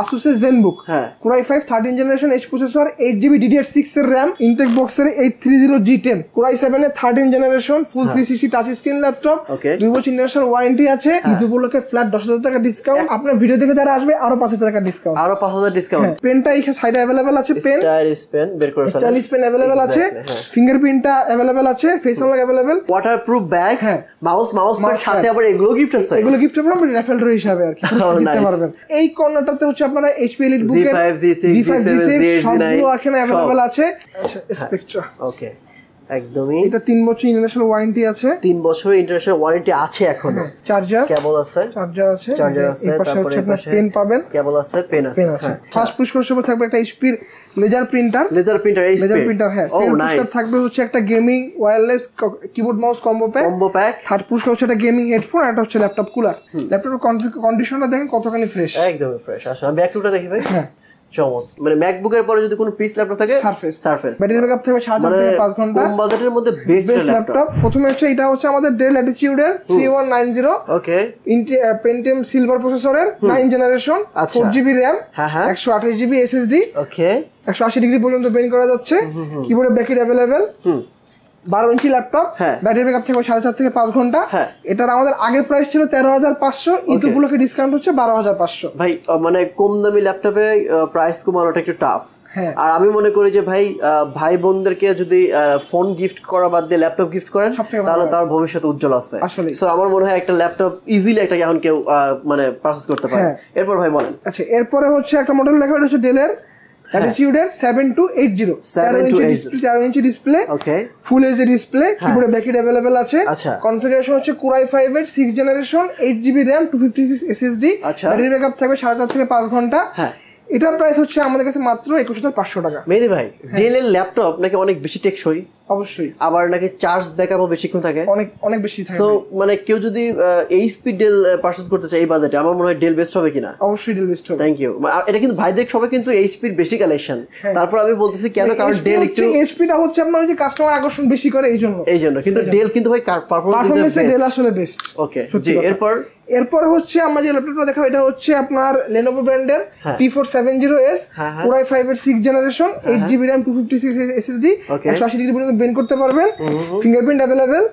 Asus এর ZenBook Core i5 13 generation H processor 8GB DDR6 এর RAM intact বক্সের 830G10 Core i7 এর 13 generation ফুল 360 touch screen laptop 2 বছর international warranty আছে ঈদ উপলক্ষে ফ্ল্যাট 10,000 টাকা ডিসকাউন্ট আপনার ভিডিও দেখে যারা আসবে আরো 5,000 টাকা ডিসকাউন্ট আরো 5,000 ডিসকাউন্ট পেনটা এই সাইডে अवेलेबल আছে পেন স্টাইলিশ পেন বের করে ফেলেন স্টাইলিশ পেন अवेलेबल আছে ফিঙ্গারপ্রিন্টটা अवेलेबल আছে face unlock available waterproof bag mouse সাথে আবার এগুলো গিফট আছে এগুলো গিফট পাবেন রেফারেল হিসাবে আর কি দিতে পারবেন এই কর্নারটাতে হচ্ছে আপনারা HP EliteBook এর G5 G6 সবগুলো এখানে अवेलेबल আছে আচ্ছা স্পেকট্রা ওকে একদমই এটা 3 বছর ইন্টারন্যাশনাল ওয়ারেন্টি আছে 3 বছর ইন্টারন্যাশনাল ওয়ারেন্টি আছে এখনো চার্জার কেবল আছে চার্জার আছে তারপরে আপনারা পেন পাবেন কেবল আছে পেন আছে ফার্স্ট পুরস্কার হিসেবে থাকবে একটা HP লেজার প্রিন্টার হ্যাঁ সেকেন্ড পুরস্কার থাকবে হচ্ছে একটা gaming wireless keyboard mouse combo pack third পুরস্কার হচ্ছে একটা গেমিং হেডফোন আর একটা হচ্ছে ল্যাপটপ কুলার ল্যাপটপের কন্ডিশনটা দেখেন কতখানি ফ্রেশ একদম ফ্রেশ আসলে ব্যাক টুটা দেখি ভাই হ্যাঁ চমৎ মানে ম্যাকবুকের পরে যদি কোনো পিস ল্যাপটপ থাকে সারফেস ব্যাটারি ব্যাকআপ থাকবে 7 থেকে 5 ঘন্টা কম বাজেটের মধ্যে বেস্ট ল্যাপটপ প্রথমে হচ্ছে এটা হচ্ছে আমাদের Dell Latitude এর 3190 ওকে Pentium সিলভার প্রসেসরের 9 generation 4GB RAM 128GB SSD ওকে 180 ডিগ্রি পর্যন্ত বেন্ড করা যাচ্ছে কিবোর্ডে ব্যাকআপ अवेलेबल 12 ইঞ্চি ল্যাপটপ ব্যাটারি ব্যাকআপ থাকবে 4.5 থেকে 5 ঘন্টা এটার আমাদের আগের প্রাইস ছিল 13,500 ঈদ উপলক্ষে ডিসকাউন্ট হচ্ছে 12,500 ভাই মানে কম দামি ল্যাপটপে প্রাইস কমানোটা একটু টাফ আর আমি মনে করি যে ভাই বোনদেরকে যদি ফোন গিফট করা বাদ দিয়ে ল্যাপটপ গিফট করেন তাহলে তার ভবিষ্যৎ উজ্জ্বল আছে সো আমার মনে হয় একটা ল্যাপটপ ইজিলি একটা এখন কেউ মানে পারচেজ করতে পারে এরপর ভাই বলেন আচ্ছা এরপরে হচ্ছে একটা মডেল দেখাবো এটা হচ্ছে Dell এর Latitude এর 7280 13 inch display full HD display কিবোর্ডে ব্যাকআপ अवेलेबल আছে কনফিগারেশন হচ্ছে Core i5 এর 6 generation 8GB RAM 256 SSD battery backup থাকবে 4.5 থেকে 5 ঘন্টা এটার প্রাইস হচ্ছে আমাদের কাছে মাত্র 21,500 টাকা মেহেদী ভাই Dell এর ল্যাপটপ নাকি অনেক বেশি টেকসই অবশ্যই আবার নাকি চার্জ ব্যাকআপও বেশিক্ষণ থাকে অনেক বেশি থাকে সো মানে কেউ যদি এইচপি Dell পারচেজ করতে চায় এই বাজেটে আমার মনে হয় Dell বেস্ট হবে কিনা অবশ্যই Dell বেস্ট হবে থ্যাংক ইউ এটা কিন্তু ভাইদের সবাই কিন্তু এইচপি এর বেশি কালেকশন তারপর আমি বলতেছি কেন কারণ Dell একটু এইচপি টা হচ্ছে আপনার ওই যে কাস্টমার আকর্ষণ বেশি করে এইজন্য কিন্তু Dell কিন্তু ভাই পারফরম্যান্স Dell আসলে বেস্ট ওকে জি এরপর হচ্ছে আমরা যে ল্যাপটপটা দেখাবো এটা হচ্ছে আপনার Lenovo ব্র্যান্ডের T470S Core i5 এর 6 generation 8GB RAM 256 SSD 180 degree পর্যন্ত বেন্ড করতে পারবেন ফিঙ্গারপ্রিন্ট अवेलेबल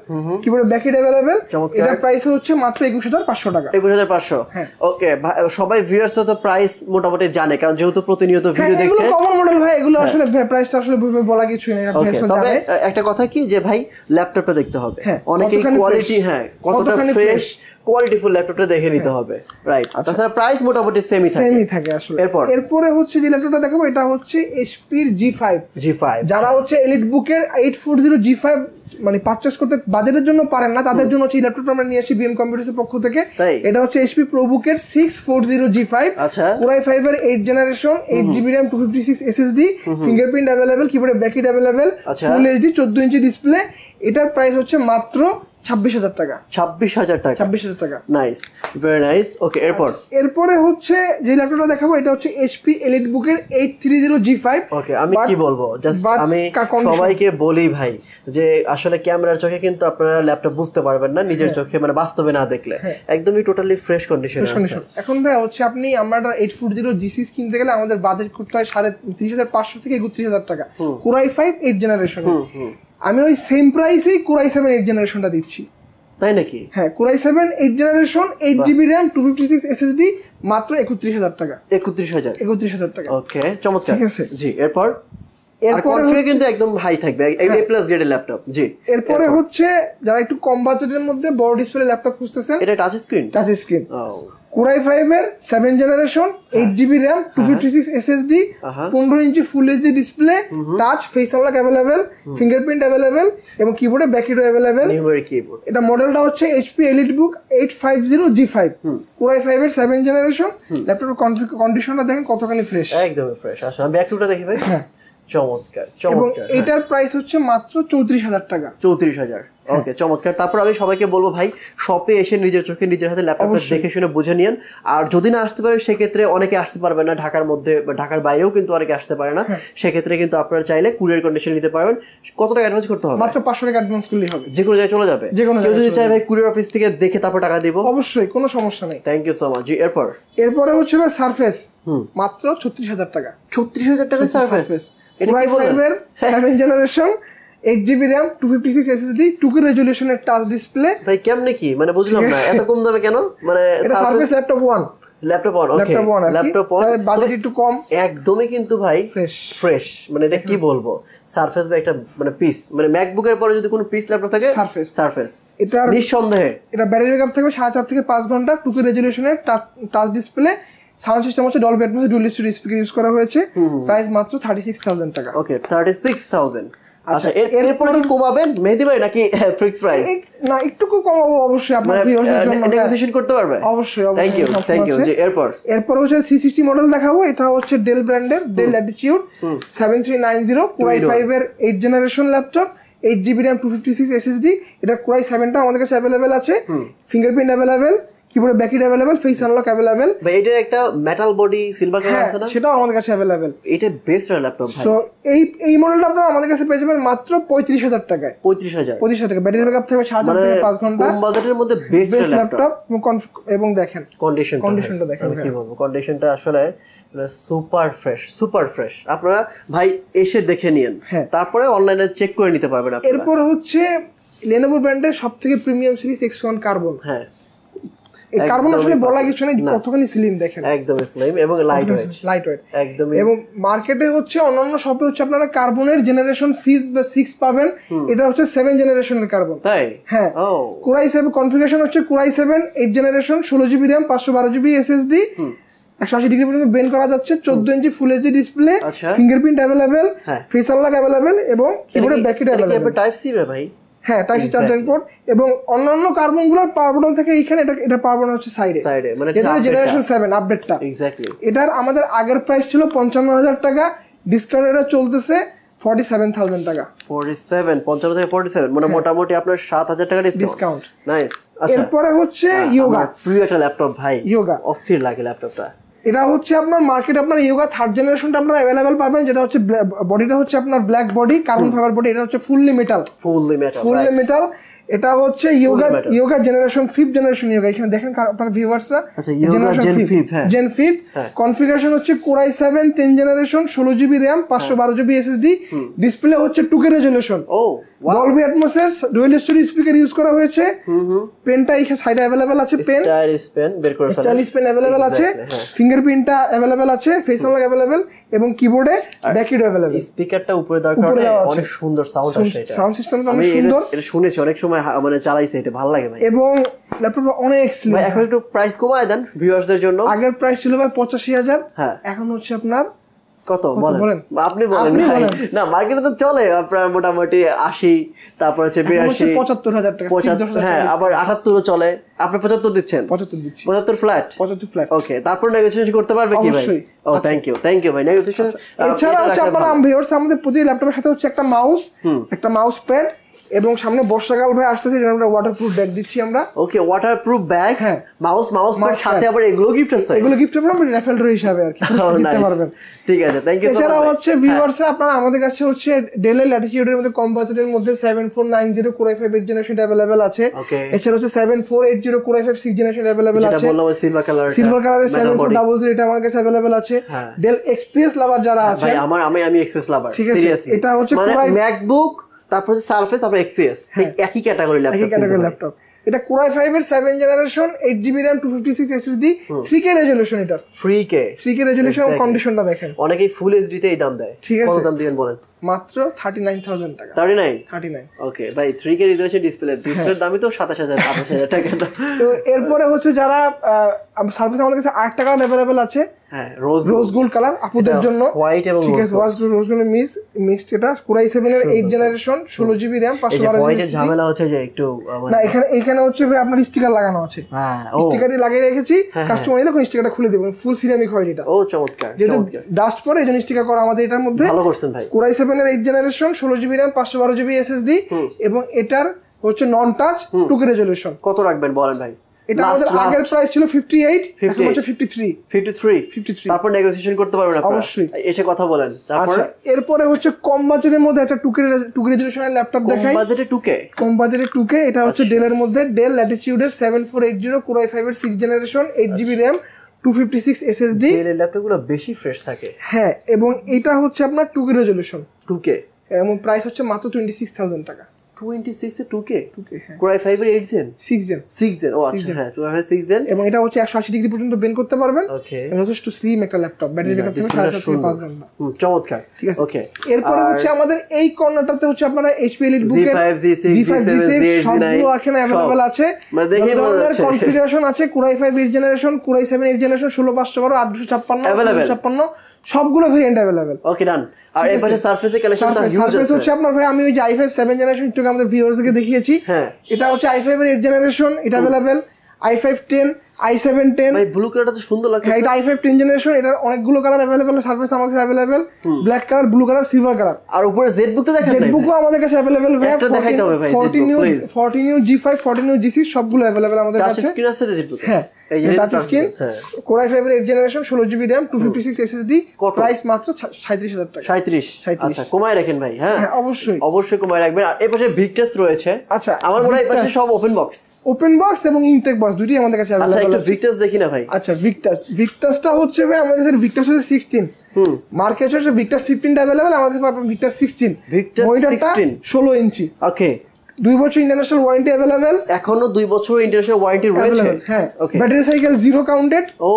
কিবোর্ডে ব্যাকআপ अवेलेबल এটা প্রাইস হচ্ছে মাত্র 21,500 টাকা 21,500 ওকে সবাই ভিউয়ার্স তো প্রাইস মোটামুটি জানে কারণ যেহেতু প্রতিনিয়ত ভিডিও দেখছে এগুলো কমন মডেল ভাই এগুলো আসলে প্রাইসটা আসলে বলা কিছু নেই তবে একটা কথা কি যে ভাই ল্যাপটপটা দেখতে হবে অনেকেই কোয়ালিটি কতটা ফ্রেশ কোয়ালিটিফুল ল্যাপটপটা দেখে নিতে হবে রাইট তাছাড়া প্রাইস মোটামুটি সেমই থাকে আসলে এরপরে হচ্ছে যে ল্যাপটপটা দেখাবো এটা হচ্ছে HP এর G5 যারা হচ্ছে EliteBook এর 840 G5 মানে পারচেজ করতে বাজেটের জন্য পারেন না তাদের জন্য হচ্ছে এই ল্যাপটপটা আমরা নিয়ে আসি বিএম কম্পিউটার্সের পক্ষ থেকে এটা হচ্ছে HP ProBook এর 640 G5 Core i5 এর 8 generation 8GB RAM 256 SSD fingerprint available কিবোর্ডে backup available full HD 14 inch display এটার প্রাইস হচ্ছে মাত্র 26,000 টাকা 26,000 টাকা নাইস ভেরি নাইস ওকে এরপরে হচ্ছে যে ল্যাপটপটা দেখাবো এটা হচ্ছে HP EliteBook এর 830 G5 ওকে আমি কি বলবো জাস্ট আমি সবাইকে বলি ভাই যে আসলে ক্যামেরার চোখে কিন্তু আপনারা ল্যাপটপ বুঝতে পারবেন না নিজের চোখে মানে বাস্তবে না দেখলে একদমই টোটালি ফ্রেশ কন্ডিশনে আছে এখন ভাই হচ্ছে আপনি আমরা 840 G6 কিনতে গেলে আমাদের বাজেট করতে হয় 30,500 থেকে 31,000 টাকা Core i5 8 জেনারেশন আমি ওই সেম প্রাইসেই Core i7 8 জেনারেশনটা দিচ্ছি তাই নাকি Core i7 8 generation 8GB RAM 256 SSD মাত্র 31,000 টাকা 31,000 টাকা ওকে চমৎকার ঠিক আছে জি এরপরে কিন্তু একদম হাই থাকবে A+ গ্রেডের ল্যাপটপ জি এরপরে হচ্ছে যারা একটু কম বাজেটের মধ্যে বড় ডিসপ্লে ল্যাপটপ খুঁজতেছেন এটা টাচ স্ক্রিন Core i5 এর 7 generation 8GB RAM 256 SSD 15 inch full HD display touch face unlock available fingerprint available এবং কিবোর্ডে ব্যাকআপ अवेलेबल নিউমেরিক কিবোর্ড এটা মডেলটা হচ্ছে HP EliteBook 850 G5 Core i5 এর 7 জেনারেশন ল্যাপটপের কন্ডিশনটা দেখেন কতখানি ফ্রেশ একদম ফ্রেশ আসলে ব্যাকআপটা দেখি ভাই চমৎকার এবং এটার প্রাইস হচ্ছে মাত্র 34,000 টাকা 34,000 ওকে চমৎকার। তারপর আমি সবাইকে বলবো ভাই শপে এসে নিজের চোখে নিজের হাতে ল্যাপটপটা দেখে শুনে বুঝে নিন। আর যদি না আসতে পারেন সেক্ষেত্রে অনেকে আসতে পারবে না ঢাকার মধ্যে বা ঢাকার বাইরেও কিন্তু অনেকে আসতে পারে না, সেক্ষেত্রে কিন্তু আপনারা চাইলে কুরিয়ার কন্ডিশন নিতে পারবেন। কত টাকা অ্যাডভান্স করতে হবে? মাত্র 500 টাকা অ্যাডভান্স করলেই হবে, যে কোনো জায়গায় চলে যাবে। কেউ যদি চায় ভাই কুরিয়ার অফিস থেকে দেখে তারপর টাকা দিব, অবশ্যই কোনো সমস্যা নেই। Thank you so much. জি এরপরে হচ্ছে সারফেস, মাত্র 36,000 টাকা। 36,000 টাকা সারফেস, এটা কি বলেন? 7 generation 8GB RAM 256 SSD 2K রেজোলিউশনের টাচ ডিসপ্লে। ভাই কেমনে কি মানে বুঝলাম না এত কম দামে কেন? মানে এটা সারফেস ল্যাপটপ 1, ল্যাপটপ 1 ওকে ল্যাপটপ 1 বাজেট একটু কম, একদমই কিন্তু ভাই ফ্রেশ মানে এটা কি বলবো সারফেস বা একটা মানে পিস মানে ম্যাকবুকের পরে যদি কোনো পিস ল্যাপটপ থাকে সারফেস এটা নিঃসন্দেহে। এটা ব্যাটারি ব্যাকআপ থাকে 4.5 থেকে 5 ঘন্টা, 2K রেজোলিউশনের টাচ ডিসপ্লে, সাউন্ড সিস্টেম হচ্ছে Dolby Atmos dual studio speaker use করা হয়েছে। প্রাইস মাত্র 36,000 টাকা। ওকে 36,000। আচ্ছা এরপর কি কমাবেন মেহেদী ভাই নাকি ফিক্স প্রাইস? না একটু কমাবো অবশ্যই, আপনার ভিউয়ারদের জন্য নেগোসিয়েশন করতে পারবে অবশ্যই। থ্যাংক ইউ জি। এরপর হচ্ছে 360 মডেল দেখাবো। এটা হচ্ছে ডেল ব্র্যান্ডের ডেল ল্যাটিটিউড 7390 Core i5 এর 8 generation laptop, 8GB RAM 256 SSD। এটা Core i7টা আমাদের কাছে अवेलेबल আছে, ফিঙ্গারপ্রিন্ট अवेलेबल, কিবোর্ডে backlit available, face unlock available. ভাই এটা একটা মেটাল বডি সিলভার কালার আছে না, সেটাও আমাদের কাছে अवेलेबल। এটা বেস্ট ল্যাপটপ ভাই। সো এই মডেলটা আপনারা আমাদের কাছে পেয়ে যাবেন মাত্র 35,000 টাকায়। 35,000 টাকা। ব্যাটারি ব্যাকআপ থাকবে 7 থেকে 5 ঘন্টা, কম বাজেটের মধ্যে বেস্ট ল্যাপটপ। এবং দেখেন কন্ডিশনটা দেখেন, কি বলবো কন্ডিশনটা আসলে সুপার ফ্রেশ। আপনারা ভাই এসে দেখে নিন, তারপরে অনলাইনে চেক করে নিতে পারবেন আপনারা। এরপর হচ্ছে Lenovo ব্র্যান্ডের সবথেকে প্রিমিয়াম সিরিজ X1 কার্বন। এই কার্বন আসলে বলা কিছু নেই, কতখানি স্লিম দেখেন, একদম স্লিম এবং লাইট ওয়েট একদম। এবং মার্কেটে হচ্ছে অন্যান্য শপে হচ্ছে আপনারা কার্বনের জেনারেশন 5 বা 6 পাবেন, এটা হচ্ছে 7 জেনারেশনের কার্বন। তাই হ্যাঁ, Core i7 কনফিগারেশন হচ্ছে Core i7 8 generation 16GB RAM 512GB SSD, 180 degree পর্যন্ত বেন্ড করা যাচ্ছে, 14 inch full HD display, fingerprint available, face unlock available এবং কিবোর্ডে ব্যাকইট अवेलेबल। টাইপ সি রে ভাই, হ্যাঁ টাইপ সি চার্জিং পোর্ট। এবং অন্যান্য কার্বনগুলোর পাওয়ার বাটন থেকে এইখানে এটা পাওয়ার বাটন হচ্ছে সাইডে মানে জেনারেশন 7 আপডেটটা। এক্স্যাক্টলি এটার আমাদের আগের প্রাইস ছিল 55,000 টাকা, ডিসকাউন্ট এটা চলতেছে 47,000 টাকা। 47 55 থেকে 47 মানে মোটামুটি আপনার 7,000 টাকা ডিসকাউন্ট। নাইস। আচ্ছা এরপরে হচ্ছে ইয়োগা, প্রিয় একটা ল্যাপটপ ভাই, ইয়োগা অস্থির লাগে ল্যাপটপটা। এটা হচ্ছে আপনার মার্কেট আপনার ইয়োগা 3rd জেনারেশনটা আপনারা अवेलेबल পাবেন, যেটা হচ্ছে বডিটা হচ্ছে আপনার black body carbon fibre body, এটা হচ্ছে ফুললি মেটাল। এটা হচ্ছে ইয়োগা জেনারেশন 5 জেনারেশন ইয়োগা। এখানে দেখেন আপনার ভিউয়ার্সরা, আচ্ছা ইয়োগা জেন 5 কনফিগারেশন হচ্ছে Core i7 10 generation 16GB RAM 512GB SSD, display হচ্ছে 2K রেজোলিউশন, ডলবি অ্যাটমস এর ডুয়াল স্টুডিও স্পিকার ইউজ করা হয়েছে। পেনটা এখানে সাইডে अवेलेबल আছে, স্টাইলিশ পেন বের করে ফেলেন, স্টাইলিশ পেন अवेलेबल আছে, ফিঙ্গারপ্রিন্টটা अवेलेबल আছে, ফেস আনলক अवेलेबल এবং কিবোর্ডে ব্যাকইট अवेलेबल। স্পিকারটা উপরে দেওয়ার কারণে অনেক সুন্দর সাউন্ড আসে, এটা সাউন্ড সিস্টেমটা অনেক সুন্দর। এটা শুনেছি অনেক সময় মানে চালাইছে, এটা ভালো লাগে ভাই। এবং ল্যাপটপটা অনেক স্লিম। ভাই এখন একটু প্রাইস কমায় দেন ভিউয়ারদের জন্য। আগের প্রাইস ছিল ভাই 85,000, এখন হচ্ছে আপনার কত বলেন? আপনি বলেন ভাই। না মার্কেটে তো চলে আপনার মোটামুটি 80, তারপর হচ্ছে 82, 75,000 টাকা। হ্যাঁ আবার 78 চলে, আপনি 75 দিচ্ছেন? 75 দিচ্ছি। 75 ফ্ল্যাট। ওকে, তারপর নেগোসিয়েশন করতে পারবে কি ভাই? ও থ্যাংক ইউ ভাই নেগোসিয়েশন। এছাড়া হচ্ছে আপনারা ভিউয়ার্স আমাদের প্রতি ল্যাপটপের সাথে হচ্ছে একটা মাউস প্যাড এবং সামনে বর্ষাকাল ভাই আসতেছে, যেটা আমরা ওয়াটারপ্রুফ ব্যাগ দিচ্ছি আমরা। ওকে ওয়াটারপ্রুফ ব্যাগ, হ্যাঁ মাউস সাথে আবার এগুলো গিফট আছে, এগুলো গিফট আমরা রেফারেল হিসাবে আর কি দিতে পারবেন। ঠিক আছে থ্যাংক ইউ। এছাড়া হচ্ছে ভিউয়ার্স আপনারা আমাদের কাছে হচ্ছে ডেল ল্যাটিটিউডের মধ্যে কম বাজেটের মধ্যে 7490 Core i5 8 জেনারেশন अवेलेबल আছে। এছাড়া হচ্ছে 7480 Core i5 6 জেনারেশন अवेलेबल আছে, যেটা বললাম সিলভার কালারের 7400 এটা আমার কাছে अवेलेबल আছে। ডেল এক্সপ্রেস লাভার যারা আছে, ভাই আমি এক্সপ্রেস লাভার সিরিয়াসলি, এটা হচ্ছে মানে ম্যাকবুক তারপর সারফেস তারপর এক্সপিএস একই ক্যাটাগরি ল্যাপটপ। এটা Core i5 এর 7 generation 8GB RAM 256 SSD 3K resolution, এটা 3K রেজোলিউশন। কন্ডিশনটা দেখেন, অনেকেই ফুল এইচডি তে এই দাম দেয়। কত দাম দিবেন বলেন? মাত্র 39,000 টাকা। 39 ওকে ভাই 3K রেজোলিউশন ডিসপ্লের দামই তো 27,000 28,000 টাকা। তো এরপরে হচ্ছে যারা সার্ভিস আমাদের কাছে 8 টাকা अवेलेबल আছে, হ্যাঁ রোজ গোল্ড কালার আপুদের জন্য, হোয়াইট এবং ঠিক আছে রোজ গোল্ড মিক্সড। এটা Core i7 এর 8 জেনারেশন 16GB RAM 512GB। হোয়াইটের ঝামেলা হচ্ছে যে একটু না এখানে হচ্ছে ভাই আপনার স্টিকার লাগানো আছে, হ্যাঁ স্টিকারটি লাগিয়ে রেখেছি, কাস্টমার এলে কোন স্টিকারটা খুলে দেবেন, ফুল সিরামিক হোয়াইট এটা। ও চমৎকার, যেহেতু ডাস্ট পড়ে এজন্য স্টিকার করা আমাদের এটার মধ্যে। ভালো করছেন ভাই। Core i7 এর 8 generation 16GB RAM 512GB SSD এবং এটার হচ্ছে নন টাচ 2K রেজোলিউশন। কত রাখবেন বলেন ভাই? এটা আমাদের আগের প্রাইস ছিল 58, এখন হচ্ছে 53। তারপর নেগোসিয়েশন করতে পারবেন আপনারা, অবশ্যই এসে কথা বলেন। তারপর এরপরে হচ্ছে কম বাজেটের মধ্যে একটা 2K রেজোলিউশনের ল্যাপটপ দেখাই। কম বাজেটে 2K, এটা হচ্ছে ডেলের মধ্যে, ডেল ল্যাটিটিউডের 7480 Core i5 এর 6th generation, 8GB RAM, 256 SSD। ডেলের ল্যাপটপগুলো বেশি ফ্রেশ থাকে। হ্যাঁ, এবং এটা হচ্ছে আপনার 2K রেজোলিউশন, 2K, এবং প্রাইস হচ্ছে মাত্র 26,000 টাকা। 26 এ 2K, হ্যাঁ। Core i5 এর 8 Gen, 6 Gen। ও আচ্ছা, হ্যাঁ, Core i5 6 Gen, এবং এটা হচ্ছে 180 ডিগ্রি পর্যন্ত বেন্ড করতে পারবেন। ওকে, যথেষ্ট স্লিম একটা ল্যাপটপ, ব্যাটারি ব্যাকআপ থেকে 4.5 থেকে 5 ঘন্টা। চমৎকার, ঠিক আছে। ওকে, এরপরে হচ্ছে আমাদের এই কর্নারটাতে হচ্ছে আপনারা HP EliteBook এর G5, G6, সবগুলো এখানে अवेलेबल আছে। মানে দেখেই বোঝা যাচ্ছে কনফিগারেশন আছে Core i5 8th generation, Core i7 8th generation, 16512, 8256, সবগুলো ভেরিয়েন্ট अवेलेबल। ওকে, ডান। আর এই পাশে সারফেসের কালেকশনটা হিউজ আছে। সারফেস হচ্ছে আপনার ভাই, আমি ওই যে i5 7th জেনারেশন একটু আমাদের ভিউয়ার্সকে দেখিয়েছি। হ্যাঁ, এটা হচ্ছে i5 এর 8th জেনারেশন, এটা अवेलेबल। i5 10, i7 10। ভাই ব্লু কালারটা তো সুন্দর লাগছে। হ্যাঁ, এটা i5 10 জেনারেশন, এটার অনেকগুলো কালার अवेलेबल। সারফেস আমার কাছে available, black colour, blue colour, silver colour. আর উপরে জেডবুক তো দেখান নাই? জেডবুকও আমাদের কাছে अवेलेबल ভাই। একটা দেখাইতে হবে ভাই। 40 নিউ G5, 40 নিউ G6 সবগুলো अवेलेबल আমাদের কাছে। টাচ স্ক্রিন আছে জেডবুক? হ্যাঁ, এই যে টাচ স্ক্রিন, Core i5 এর 8th generation, 16GB RAM, 256 SSD। Price মাত্র 37,000 টাকা। 37। আচ্ছা, কমায় রাখেন ভাই। হ্যাঁ, অবশ্যই কমায় রাখবেন। আর এই পাশে ভিক্টাস রয়েছে। আচ্ছা, আমার মনে হয় এই পাশে সব ওপেন বক্স এবং ইনটেক বক্স দুটোই আমাদের কাছে अवेलेबल আছে। আচ্ছা, একটু ভিক্টাস দেখি না ভাই। আচ্ছা, ভিক্টাসটা হচ্ছে ভাই আমাদের কাছে ভিক্টাস হচ্ছে 16, মার্কেট হচ্ছে ভিক্টাস 15 अवेलेबल, আমাদের কাছে পাবেন ভিক্টাস 16। ভিক্টাস 16 16 ইঞ্চি। ওকে, 2 বছর ইন্টারন্যাশনাল ওয়ারেন্টি अवेलेबल। এখনো 2 বছর ইন্টারন্যাশনাল ওয়ারেন্টি রয়েছে। হ্যাঁ, ওকে। Battery cycle 0 counted. ও,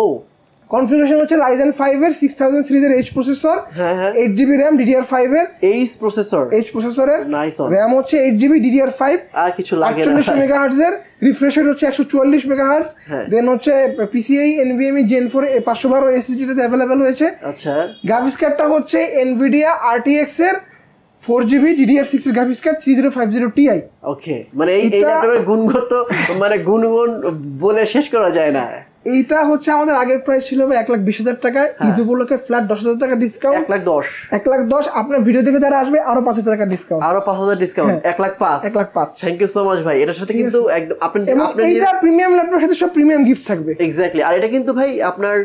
কনফিগারেশন হচ্ছে Ryzen 5 এর 6000 সিরিজের H প্রসেসর, হ্যাঁ, 8GB RAM DDR5 এর H প্রসেসরের, নাইস। RAM হচ্ছে 8GB DDR5, আর কিছু লাগে না। 48 মেগাহার্টজ এর, রিফ্রেশ রেট হচ্ছে 144 মেগাহার্টজ। দেন হচ্ছে PCIe NVMe Gen 4 512 SSD তে अवेलेबल হয়েছে। আচ্ছা, গ্রাফিক্স কার্ডটা হচ্ছে Nvidia RTX এর 4GB DDR6 এর গ্রাফিক্স কার্ড 3050 Ti। ওকে, মানে এই ল্যাপটপের গুণগত মানে গুণগুণ বলে শেষ করা যায় না। এইটা হচ্ছে আমাদের আগের প্রাইস ছিল 1,20,000 টাকা, ঈদ উপলক্ষে ফ্ল্যাট 10,000 টাকা ডিসকাউন্ট। 1,10,000 আপনার ভিডিও দেখে যারা আসবে আরো 5,000 টাকা ডিসকাউন্ট, আরো 5,000 discount, 1,05,000। Thank you so much ভাই। এটার সাথে কিন্তু একদম আপনি এইটা প্রিমিয়াম ল্যাপটপের সাথে সব প্রিমিয়াম গিফট থাকবে। এক্স্যাক্টলি। আর এটা কিন্তু ভাই আপনার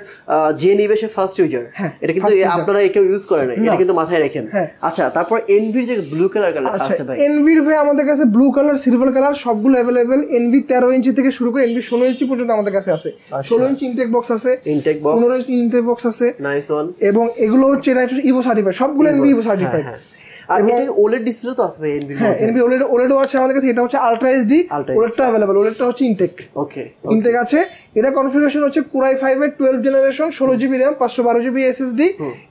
যে নিবে সে ফার্স্ট ইউজার, এটা কিন্তু আপনারা কেউ ইউজ করে না, এটা কিন্তু মাথায় রাখেন। আচ্ছা, তারপর এনভির যে ব্লু কালার আছে ভাই, এনভির ভাই আমাদের কাছে ব্লু কালার, সিলভার কালার সবগুলো अवेलेबल। এনভি 13 ইঞ্চি থেকে শুরু করে এনভি 16 ইঞ্চি পর্যন্ত আমাদের কাছে আছে। 16 ইঞ্চি ইনটেক বক্স আছে, 15 ইঞ্চি ইনটেক বক্স আছে। Nice one. এবং এগুলো হচ্ছে এটা ইভো সার্টিফাইড, সবগুলো এনভি ইভো সার্টিফাইড। আর এটা OLED ডিসপ্লে তো আছে ভাই এনভি। হ্যাঁ, এনভি OLED আছে আমাদের কাছে। এটা হচ্ছে আলট্রা এইচডি, OLEDটা अवेलेबल। OLEDটা হচ্ছে ইনটেক। ওকে, ইনটেক আছে। এটা কনফিগারেশন হচ্ছে Core i5 এর 12th generation, 16GB RAM, 512GB SSD।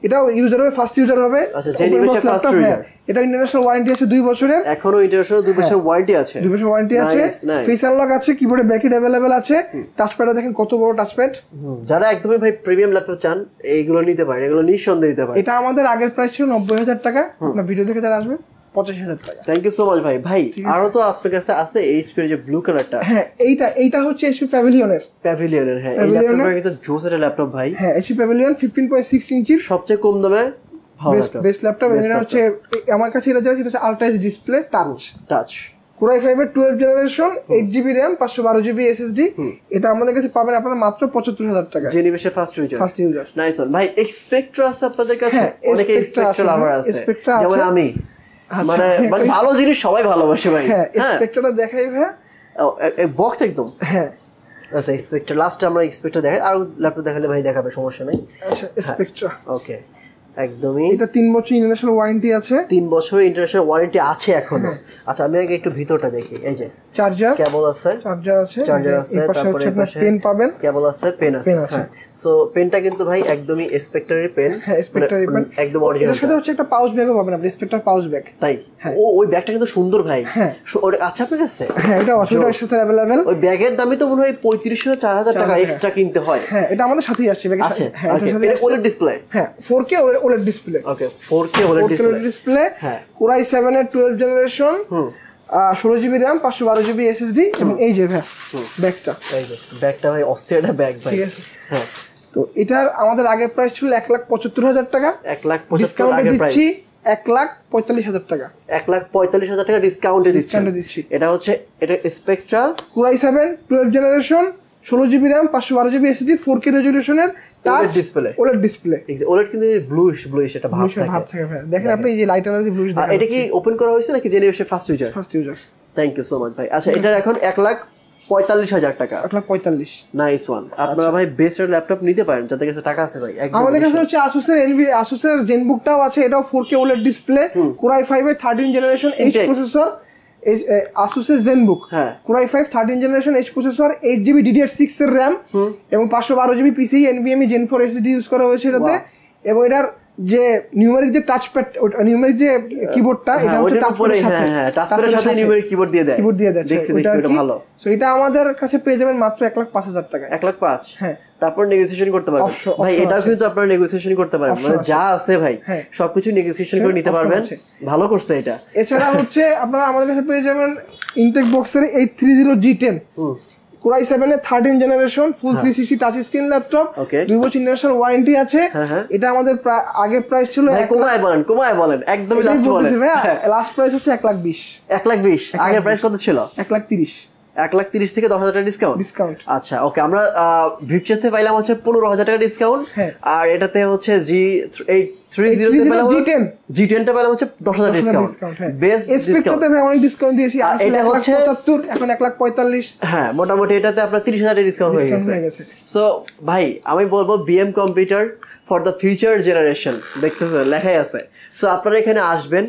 এটা ইউজার হবে, ফার্স্ট ইউজার হবে। আচ্ছা, জেনিভেশন ফার্স্ট ইউজার। এটা ইন্টারন্যাশনাল ওয়ারেন্টি আছে 2 বছরের। এখনো ইন্টারন্যাশনাল 2 বছর ওয়ারেন্টি আছে। 2 বছর ওয়ারেন্টি আছে। ফেস আনলক আছে, কিবোর্ডে ব্যাকইট अवेलेबल আছে। টাচপ্যাডটা দেখেন কত বড় টাচপ্যাড। যারা একদমই ভাই প্রিমিয়াম ল্যাপটপ চান এইগুলো নিতে পারেন, এগুলো নিঃসন্দেহে নিতে পারেন। এটা আমাদের আগের প্রাইস ছিল 90,000 টাকা, আপনার ভিডিও দেখে যারা আসবে 85,000 টাকা। থ্যাংক ইউ সো মাচ ভাই। আরো তো আপনার কাছে আছে এইচপি এর যে ব্লু কালারটা। হ্যাঁ, এইটা হচ্ছে এইচপি প্যাভিলিয়নের। হ্যাঁ, এই ল্যাপটপটা কিন্তু জোসের ল্যাপটপ ভাই। হ্যাঁ, এইচপি প্যাভিলিয়ন 15.6 ইঞ্চির সবচেয়ে কম দামে বেস্ট ল্যাপটপ। এটা হচ্ছে আমার কাছে এটা হচ্ছে ultra H display touch. Core i5 এর 12th generation, 8GB RAM, 512GB SSD। এটা আমাদের কাছে পাবেন আপনারা মাত্র 75,000 টাকা। জেনিভেশন ফার্স্ট ইউজার। নাইস ওয়ান ভাই। এক্সপেক্ট্রা আছে আপনাদের কাছে? অনেকে এক্সপেক্ট্রা লাভার আছে, যেমন আমি। মানে ভালো জিনিস সবাই ভালোবাসে ভাই। হ্যাঁ, এক্সপেক্ট্রাটা দেখাই ভাই। বক্স একদম। হ্যাঁ, আচ্ছা, এক্সপেক্ট্রা লাস্ট আমরা এক্সপেক্ট্রা দেখাই, আর ল্যাপটপ দেখালে ভাই দেখাবে, সমস্যা নাই। আচ্ছা, এক্সপেক্ট্রা ওকে, একদমই। এটা 3 বছর ইন্টারন্যাশনাল ওয়ারেন্টি আছে। 3 বছর ইন্টারন্যাশনাল ওয়ারেন্টি আছে এখনো। আচ্ছা, আমি আগে একটু ভিতরটা দেখি। এই যে চার্জার, কেবল আছে, তারপরে পেন পাবেন, কেবল আছে, পেন আছে। হ্যাঁ, সো পেনটা কিন্তু ভাই একদমই স্পেক্ট্রারের পেন। হ্যাঁ, স্পেক্ট্রারের পেন একদম অরিজিনাল। এর সাথে হচ্ছে একটা পাউচ ব্যাগও পাবেন আপনি, স্পেক্ট্রার পাউচ ব্যাগ। তাই? ওই ব্যাগটা কিন্তু সুন্দর ভাই। হ্যাঁ, আচ্ছা, আপনার কাছে? হ্যাঁ, এটা ওটার সাথে अवेलेबल। ওই ব্যাগের দামই তো মনে হয় 3500 4000 টাকা এক্সট্রা কিনতে হয়। হ্যাঁ, এটা আমাদের সাথেই আসছে ব্যাগের সাথে। হ্যাঁ, এটার সাথে OLED ডিসপ্লে। হ্যাঁ, 4K OLED ডিসপ্লে। ওকে, 4K OLED ডিসপ্লে। হ্যাঁ, Core i7 এর 12th generation, 16GB RAM, 512GB SSD। এবং এই যে ভাই ব্যাগটা ভাই অস্থির একটা ব্যাগ ভাই। ঠিক আছে। হ্যাঁ, তো এটার আমাদের আগের প্রাইস ছিল 1,75,000 টাকা। 1,75,000 ডিসকাউন্টে দিচ্ছি 1,45,000 টাকা। 1,45,000 টাকা ডিসকাউন্টে দিচ্ছি। এটা হচ্ছে এটা Spectre Core i7 12 generation 16GB RAM 512GB SSD 4K রেজোলিউশনের টাচ ডিসপ্লে। OLED কিন্তু ব্লুইশ এটা ভাব থাকে ভাই। দেখেন আপনি এই যে লাইট এনার্জি ব্লুইশ দেখেন। এটা কি ওপেন করা হয়েছে নাকি জেনে এসে first user? Thank you so much ভাই। আচ্ছা এটার এখন 1,45,000 টাকা। 1,45,000 নাইস ওয়ান। আপনারা ভাই বেস্ট ল্যাপটপ নিতে পারেন যাদের কাছে টাকা আছে ভাই। আমাদের কাছে হচ্ছে Asus এর ZenBookটাও আছে, এটাও 4K OLED display, Core i5 এর 13 জেনারেশন H প্রসেসর, Asus এর ZenBook, Core i5 13 generation H processor, 8GB DDR6 এর RAM এবং 512GB PCIe NVMe Gen 4 SSD use করা হয়েছে এটাতে। এবং এটার যে নিউমেরিক যে টাচপ্যাড নিউমেরিক যে কিবোর্ডটা এটা হচ্ছে টাচপ্যাডের সাথে নিউমেরিক কিবোর্ড দিয়ে দেয়। দেখছি এটা ভালো। সো এটা আমাদের কাছে পেয়ে যাবেন মাত্র 1,05,000 টাকা। 1,05,000 হ্যাঁ। তারপর নেগোসিয়েশন করতে পারবেন ভাই। এটাও কিন্তু আপনারা নেগোসিয়েশন করতে পারেন, মানে যা আছে ভাই সবকিছু নেগোসিয়েশন করে নিতে পারবেন। ভালো করছে এটা। এছাড়া হচ্ছে আপনারা আমাদের কাছে পেয়ে যাবেন ইনটেক বক্সের 830G10 Core i7 এর 13 জেনারেশন ফুল 360 টাচ স্ক্রিন ল্যাপটপ, 2 বছর ইন্টারন্যাশনাল ওয়ারেন্টি আছে। এটা আমাদের আগে প্রাইস ছিল কমায় বলেন একদমই লাস্ট বলেন। লাস্ট প্রাইস হচ্ছে 1,20,000। 1,20,000 আগের প্রাইস কত ছিল? 1,30,000। 1,30,000 থেকে 10,000 টাকা ডিসকাউন্ট। আচ্ছা ওকে, আমরা ভিপচেসে পাইলাম হচ্ছে 15,000 টাকা ডিসকাউন্ট। আর এটাতে হচ্ছে G30 তে পেলাম G10 টা পেলাম হচ্ছে 10,000 ডিসকাউন্ট। বেস্ট ডিসকাউন্ট ভাই অনেক ডিসকাউন্ট দিয়েছি। এটা হচ্ছে 75 এখন 1,45,000। হ্যাঁ মোটামুটি এটাতে আপনার 30,000 টাকা ডিসকাউন্ট হয়ে গেছে। সো ভাই আমি বলবো BM computer for the future generation, দেখতেছেন লেখাই আছে। সো আপনারা এখানে আসবেন,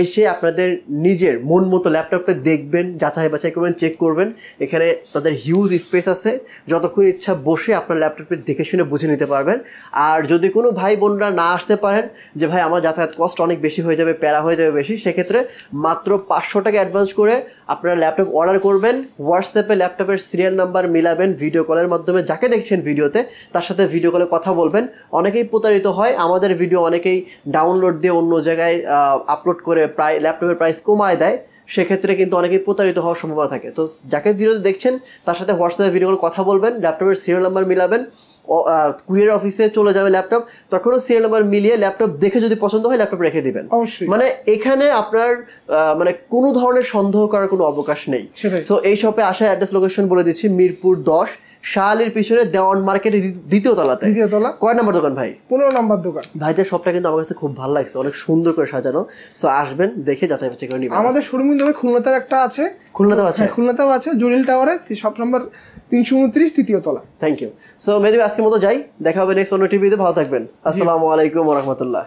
এসে আপনাদের নিজের মন মতো ল্যাপটপে দেখবেন, যাচাই বাছাই করবেন, চেক করবেন। এখানে তাদের হিউজ স্পেস আছে, যতক্ষণ ইচ্ছা বসে আপনার ল্যাপটপে দেখে শুনে বুঝে নিতে পারবেন। আর যদি কোনো ভাই বোনরা না আসতে পারেন যে ভাই আমার যাতায়াত কস্ট অনেক বেশি হয়ে যাবে, প্যারা হয়ে যাবে বেশি, সেক্ষেত্রে মাত্র 500 টাকা অ্যাডভান্স করে আপনারা ল্যাপটপ অর্ডার করবেন। হোয়াটসঅ্যাপে ল্যাপটপের সিরিয়াল নাম্বার মিলাবেন, ভিডিও কলের মাধ্যমে যাকে দেখছেন ভিডিওতে তার সাথে ভিডিও কলে কথা বলবেন। অনেকেই প্রতারিত হয়, আমাদের ভিডিও অনেকেই ডাউনলোড দিয়ে অন্য জায়গায় আপলোড করে ল্যাপটপের প্রাইস কমায় দেয়, সেক্ষেত্রে কিন্তু অনেকেই প্রতারিত হওয়ার সম্ভাবনা থাকে। তো যাকে ভিডিওতে দেখছেন তার সাথে হোয়াটসঅ্যাপে ভিডিও কলে কথা বলবেন, ল্যাপটপের সিরিয়াল নাম্বার মিলাবেন, কুরিয়ার অফিসে চলে যাবে ল্যাপটপ, তখনও সিরিয়াল নাম্বার মিলিয়ে ল্যাপটপ দেখে যদি পছন্দ হয় ল্যাপটপ রেখে দিবেন। মানে এখানে আপনার মানে কোনো ধরনের সন্দেহ করার কোনো অবকাশ নেই। সো এই শপে আসার অ্যাড্রেস লোকেশন বলে দিচ্ছি, মিরপুর 10 শাহালির পিছনে দেওয়ান মার্কেটের দ্বিতীয় তলা। কয় নম্বর দোকান ভাই? 15 নম্বর দোকান। ভাইদের শপটা কিন্তু আমার কাছে খুব ভালো লাগছে, অনেক সুন্দর করে সাজানো। সো আসবেন, দেখে যাচাই বাছাই করে নিবেন। আমাদের শোরুম কিন্তু খুলনাতে একটা আছে, খুলনাতেও আছে জলিল টাওয়ারে শপ নম্বর 329 তৃতীয় তলা। Thank you. সো মেবি আজকের মতো যাই, দেখা হবে নেক্সট অন্য টিভিতে। ভালো থাকবেন। আসসালামু আলাইকুম ওয়া রাহমাতুল্লাহ।